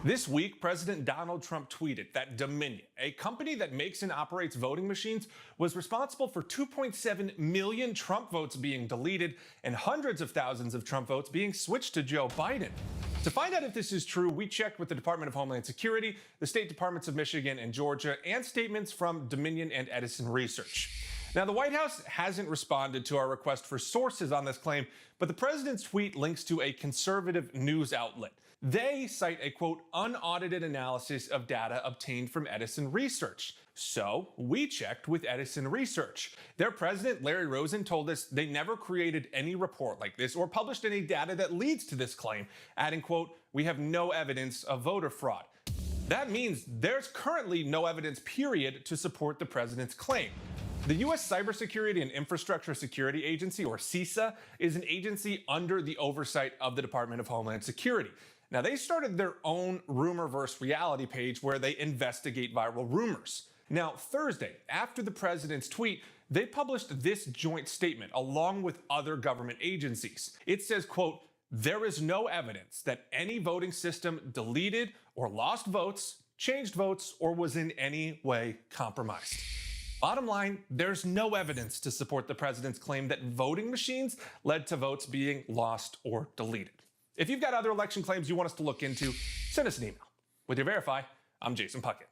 This week, President Donald Trump tweeted that Dominion, a company that makes and operates voting machines, was responsible for 2.7 million Trump votes being deleted and hundreds of thousands of Trump votes being switched to Joe Biden. To find out if this is true, we checked with the Department of Homeland Security, the state departments of Michigan and Georgia, and statements from Dominion and Edison Research. Now, the White House hasn't responded to our request for sources on this claim, but the president's tweet links to a conservative news outlet. They cite a, quote, unaudited analysis of data obtained from Edison Research. So we checked with Edison Research. Their president, Larry Rosen, told us they never created any report like this or published any data that leads to this claim, adding, quote, we have no evidence of voter fraud. That means there's currently no evidence, period, to support the president's claim. The U.S. Cybersecurity and Infrastructure Security Agency, or CISA, is an agency under the oversight of the Department of Homeland Security. Now, they started their own rumor-verse reality page where they investigate viral rumors. Now, Thursday, after the president's tweet, they published this joint statement along with other government agencies. It says, quote, there is no evidence that any voting system deleted or lost votes, changed votes, or was in any way compromised. Bottom line, there's no evidence to support the president's claim that voting machines led to votes being lost or deleted. If you've got other election claims you want us to look into, send us an email. With your Verify, I'm Jason Puckett.